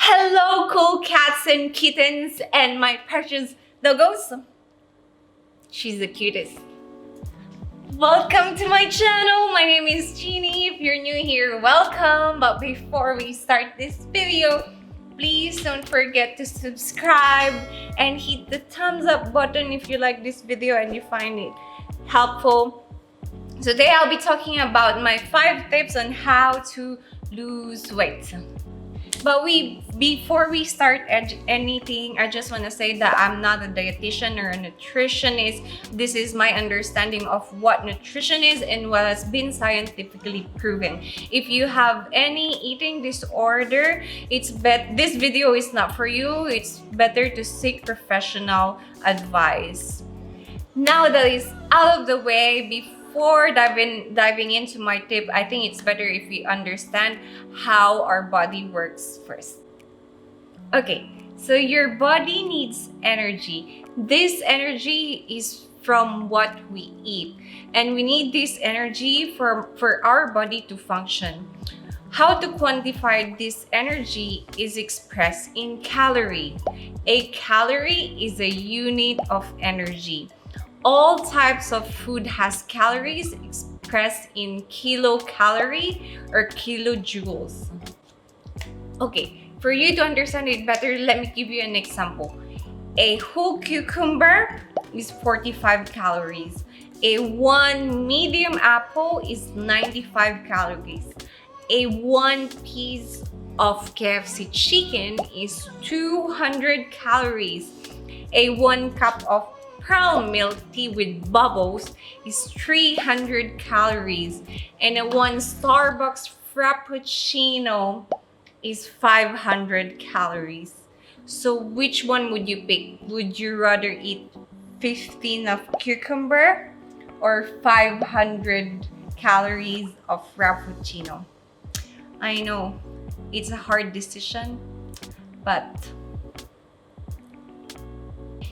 Hello, cool cats and kittens, and my precious doggos. She's the cutest. Welcome to my channel. My name is Jeannie. If you're new here, welcome. But before we start this video, please don't forget to subscribe and hit the thumbs up button if you like this video and you find it helpful. Today I'll be talking about my 5 tips on how to lose weight. But before we start anything, I just want to say that I'm not a dietitian or a nutritionist. This is my understanding of what nutrition is and what has been scientifically proven. If you have any eating disorder, this video is not for you. It's better to seek professional advice. Now that is out of the way, before diving into my tip, I think it's better if we understand how our body works first. Okay, so your body needs energy. This energy is from what we eat, and we need this energy for our body to function. How to quantify this energy is expressed in calorie. A calorie is a unit of energy. All types of food has calories expressed in kilocalorie or kilojoules. Okay, for you to understand it better, let me give you an example. A whole cucumber is 45 calories. One medium apple is 95 calories. One piece of KFC chicken is 200 calories. 1 cup of pearl milk tea with bubbles is 300 calories, and 1 Starbucks Frappuccino is 500 calories. So which one would you pick? Would you rather eat 15 of cucumber or 500 calories of Frappuccino? I know it's a hard decision, but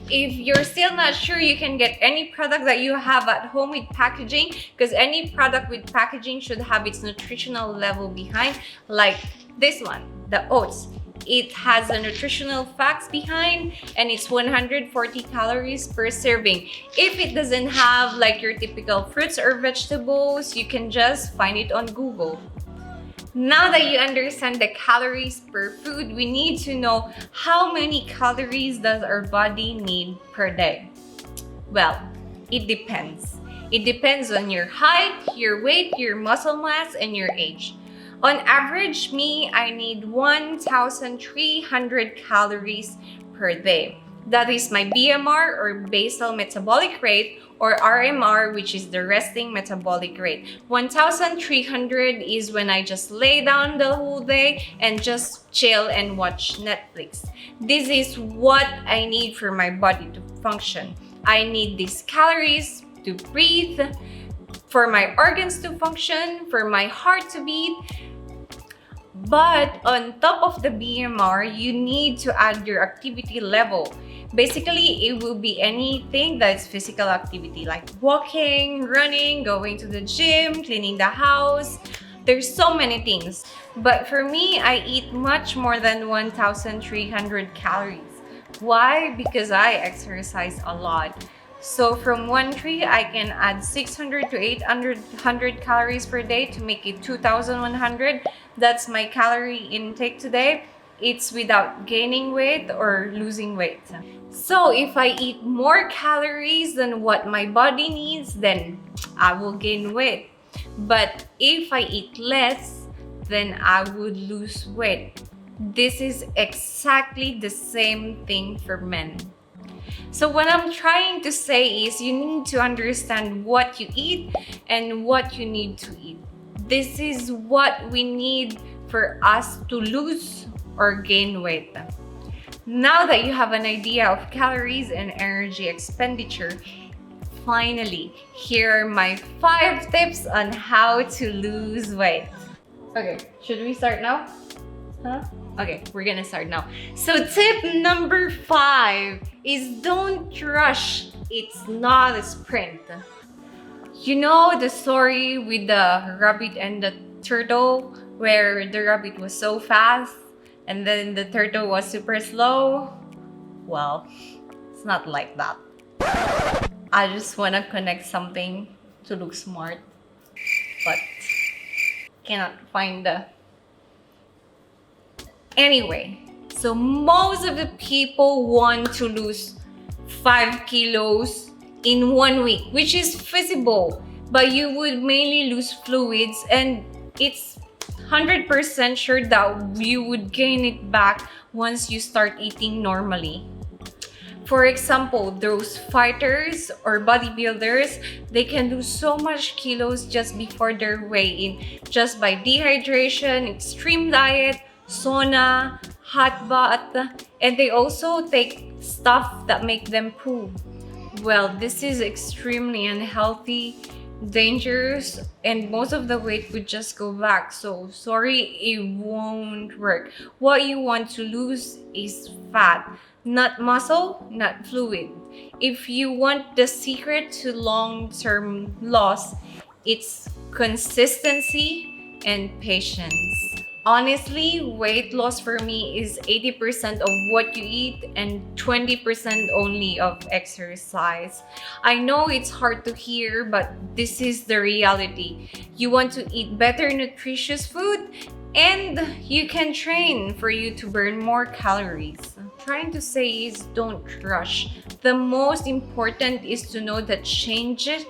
if you're still not sure, you can get any product that you have at home with packaging, because any product with packaging should have its nutritional level behind, like this one, the oats. It has the nutritional facts behind, and it's 140 calories per serving. If it doesn't have like your typical fruits or vegetables, you can just find it on Google. Now that you understand the calories per food, we need to know how many calories does our body need per day. Well, it depends. It depends on your height, your weight, your muscle mass, and your age. On average, I need 1,300 calories per day. That is my BMR, or basal metabolic rate, or RMR, which is the resting metabolic rate. 1,300 is when I just lay down the whole day and just chill and watch Netflix. This is what I need for my body to function. I need these calories to breathe, for my organs to function, for my heart to beat. But on top of the BMR, you need to add your activity level. Basically, it will be anything that's physical activity, like walking, running, going to the gym, cleaning the house. There's so many things. But for me, I eat much more than 1,300 calories. Why? Because I exercise a lot. So from 1 tree, I can add 600 to 800 calories per day to make it 2,100. That's my calorie intake today. It's without gaining weight or losing weight. So if I eat more calories than what my body needs, then I will gain weight. But if I eat less, then I would lose weight. This is exactly the same thing for men. So what I'm trying to say is you need to understand what you eat and what you need to eat. This is what we need for us to lose or gain weight. Now that you have an idea of calories and energy expenditure, finally, here are my 5 tips on how to lose weight. Okay, should we start now? Okay, we're gonna start now. So tip number 5 is don't rush. It's not a sprint. You know the story with the rabbit and the turtle, where the rabbit was so fast and then the turtle was super slow. Well, it's not like that. I just want to connect something to look smart, but cannot find the... Anyway, so most of the people want to lose 5 kilos in 1 week, which is feasible, but you would mainly lose fluids, and it's 100% sure that you would gain it back once you start eating normally. For example, those fighters or bodybuilders, they can lose so much kilos just before their weigh-in, just by dehydration, extreme diet, sauna, hot bath, and they also take stuff that make them poo. Well, this is extremely unhealthy, dangerous, and most of the weight would just go back. So sorry, it won't work. What you want to lose is fat, not muscle, not fluid. If you want the secret to long-term loss, it's consistency and patience. Honestly, weight loss for me is 80% of what you eat and 20% only of exercise. I know it's hard to hear, but this is the reality. You want to eat better, nutritious food, and you can train for you to burn more calories. Trying to say is don't rush. The most important is to know that changes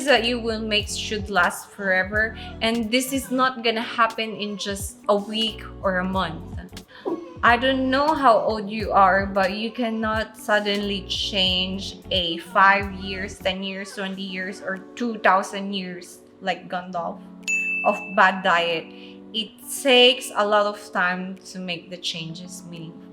that you will make should last forever, and this is not gonna happen in just a week or a month. I don't know how old you are, but you cannot suddenly change a 5 years, 10 years, 20 years, or 2,000 years like Gandalf of bad diet. It takes a lot of time to make the changes meaningful.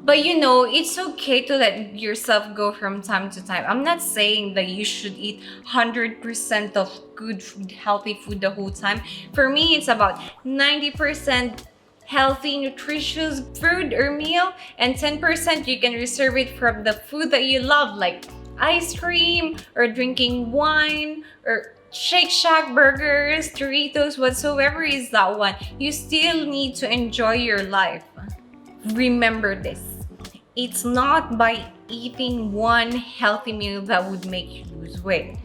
But you know, it's okay to let yourself go from time to time. I'm not saying that you should eat 100% of good food, healthy food the whole time. For me, it's about 90% healthy, nutritious food or meal, and 10% you can reserve it from the food that you love, like ice cream or drinking wine or Shake Shack burgers, Doritos, whatsoever is that one. You still need to enjoy your life. Remember this. It's not by eating one healthy meal that would make you lose weight.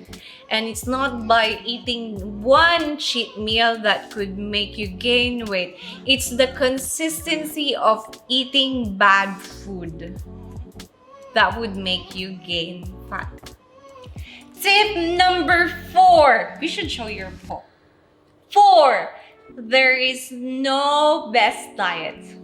And it's not by eating one cheat meal that could make you gain weight. It's the consistency of eating bad food that would make you gain fat. Tip number 4. You should show your phone. 4. There is no best diet.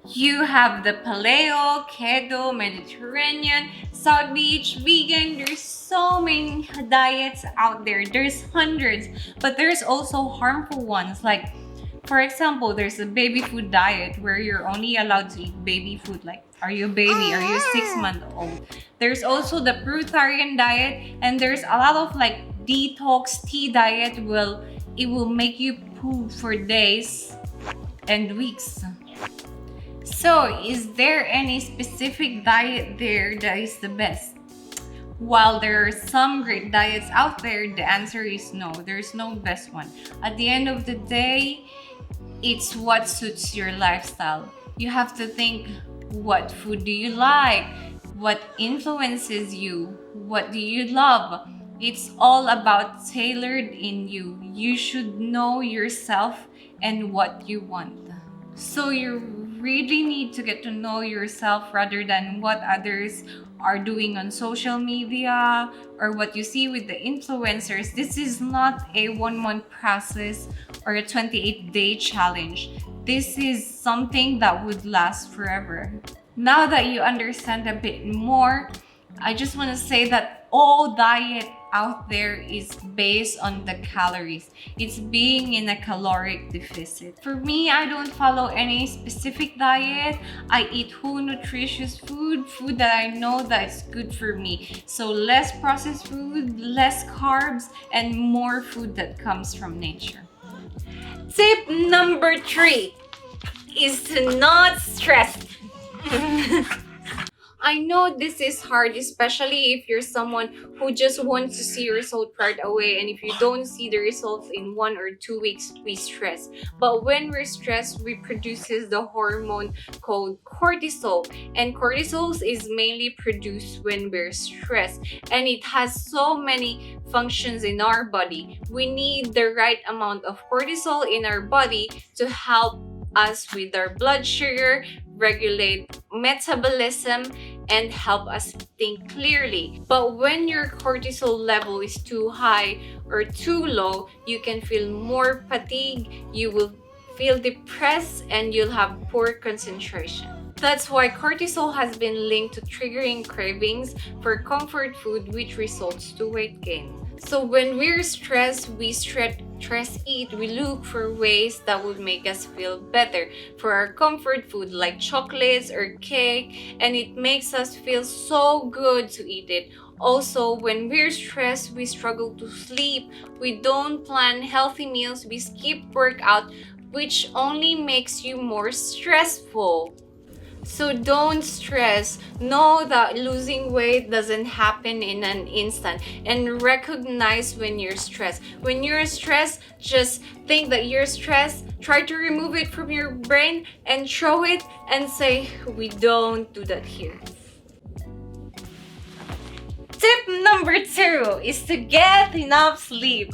You have the paleo, keto, Mediterranean, South Beach, vegan. There's so many diets out there. There's hundreds, but there's also harmful ones. Like, for example, there's a baby food diet where you're only allowed to eat baby food. Like, are you a baby? Are you 6 months old? There's also the fruitarian diet, and there's a lot of like detox tea diet. Well, it will make you poop for days and weeks. So, is there any specific diet there that is the best? While there are some great diets out there, the answer is no. There's no best one. At the end of the day, it's what suits your lifestyle. You have to think, what food do you like? What influences you? What do you love? It's all about tailored in you. You should know yourself and what you want. So you really need to get to know yourself rather than what others are doing on social media or what you see with the influencers. This is not a 1-month process or a 28-day challenge. This is something that would last forever. Now that you understand a bit more, I just want to say that all diet out there is based on the calories. It's being in a caloric deficit. For me, I don't follow any specific diet. I eat whole nutritious food that I know that is good for me. So less processed food, less carbs, and more food that comes from nature. Tip number 3 is to not stress. I know this is hard, especially if you're someone who just wants to see result right away, and if you don't see the results in 1 or 2 weeks, we stress. But when we're stressed, we produces the hormone called cortisol, and cortisol is mainly produced when we're stressed, and it has so many functions in our body. We need the right amount of cortisol in our body to help us with our blood sugar, regulate metabolism, and help us think clearly. But when your cortisol level is too high or too low, you can feel more fatigue, you will feel depressed, and you'll have poor concentration. That's why cortisol has been linked to triggering cravings for comfort food, which results to weight gain. So when we're stressed, we stress eat, we look for ways that would make us feel better for our comfort food like chocolates or cake, and it makes us feel so good to eat it. Also, when we're stressed, we struggle to sleep, we don't plan healthy meals, we skip workout, which only makes you more stressful. So don't stress. Know that losing weight doesn't happen in an instant, and recognize when you're stressed. When you're stressed, just think that you're stressed, try to remove it from your brain and throw it and say, we don't do that here. Tip number 2 is to get enough sleep.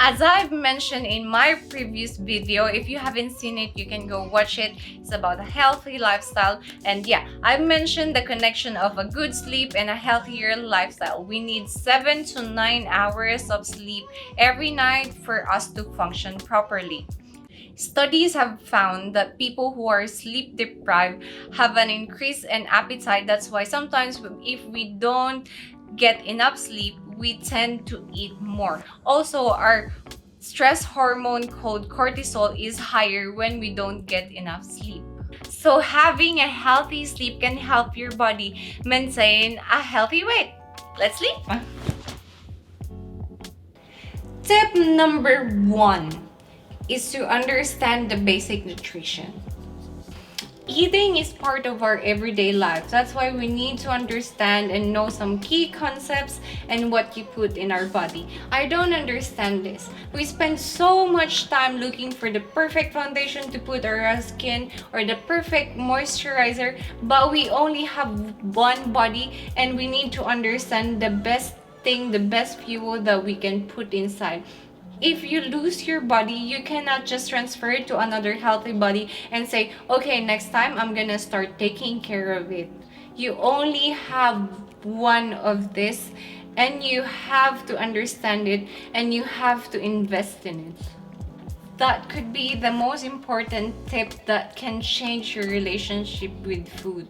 As I've mentioned in my previous video, if you haven't seen it, you can go watch it. It's about a healthy lifestyle. And yeah, I've mentioned the connection of a good sleep and a healthier lifestyle. We need 7 to 9 hours of sleep every night for us to function properly. Studies have found that people who are sleep deprived have an increase in appetite. That's why sometimes if we don't get enough sleep, we tend to eat more. Also, our stress hormone called cortisol is higher when we don't get enough sleep. So having a healthy sleep can help your body maintain a healthy weight. Let's sleep. Tip number 1 is to understand the basic nutrition. Eating is part of our everyday life. That's why we need to understand and know some key concepts and what you put in our body. I don't understand this. We spend so much time looking for the perfect foundation to put on our skin or the perfect moisturizer, but we only have one body, and we need to understand the best thing, the best fuel that we can put inside. If you lose your body, you cannot just transfer it to another healthy body and say, okay, next time I'm gonna start taking care of it. You only have one of this, and you have to understand it, and you have to invest in it. That could be the most important tip that can change your relationship with food.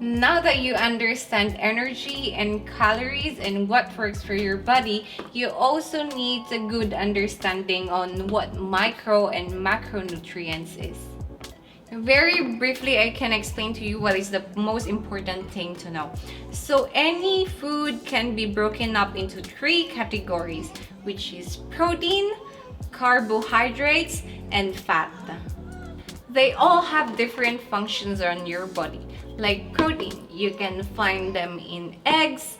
Now that you understand energy and calories and what works for your body, you also need a good understanding on what micro and macronutrients is. Very briefly, I can explain to you what is the most important thing to know. So any food can be broken up into 3 categories, which is protein, carbohydrates, and fat. They all have different functions on your body. Like protein, you can find them in eggs,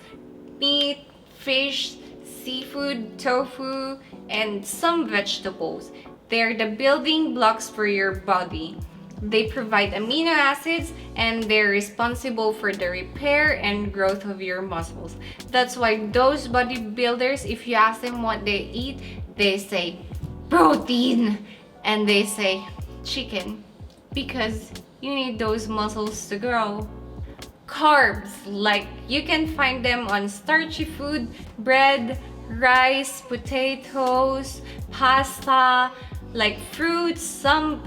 meat, fish, seafood, tofu, and some vegetables. They're the building blocks for your body. They provide amino acids, and they're responsible for the repair and growth of your muscles. That's why those bodybuilders, if you ask them what they eat, they say protein, and they say chicken, because you need those muscles to grow. Carbs, like you can find them on starchy food, bread, rice, potatoes, pasta, like fruits, some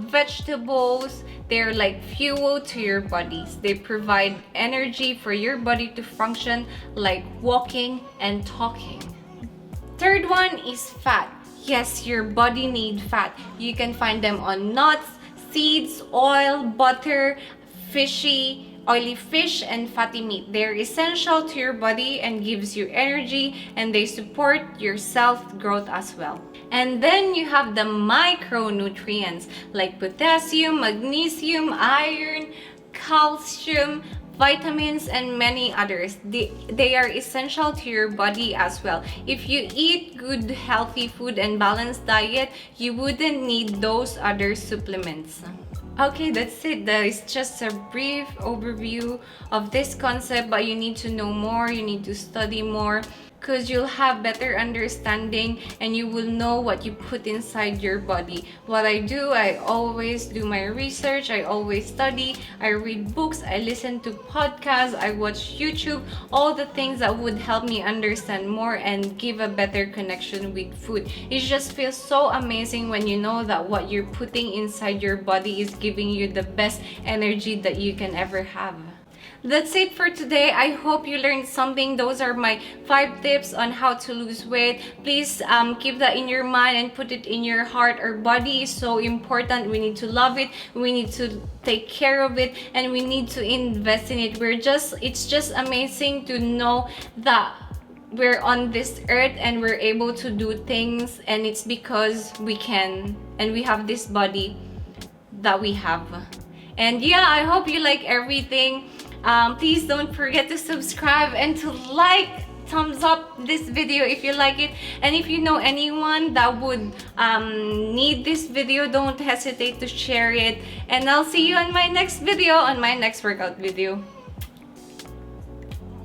vegetables. They're like fuel to your bodies. They provide energy for your body to function, like walking and talking. Third one is fat. Yes, your body needs fat. You can find them on nuts, seeds, oil, butter, oily fish, and fatty meat. They're essential to your body and gives you energy, and they support your self-growth as well. And then you have the micronutrients like potassium, magnesium, iron, calcium, vitamins, and many others. They are essential to your body as well. If you eat good, healthy food and balanced diet, you wouldn't need those other supplements. Okay, that's it. That is just a brief overview of this concept, but you need to know more, you need to study more, because you'll have better understanding and you will know what you put inside your body. What I do, I always do my research, I always study, I read books, I listen to podcasts, I watch YouTube, all the things that would help me understand more and give a better connection with food. It just feels so amazing when you know that what you're putting inside your body is giving you the best energy that you can ever have. That's it for today. I hope you learned something. Those are my 5 tips on how to lose weight. Please keep that in your mind and put it in your heart. Our body is so important. We need to love it. We need to take care of it, and we need to invest in it. It's just amazing to know that we're on this earth and we're able to do things, and it's because we can, and we have this body that we have. And yeah, I hope you like everything. Please don't forget to subscribe and to thumbs up this video if you like it. And if you know anyone that would need this video, don't hesitate to share it. And I'll see you on my next video, on my next workout video.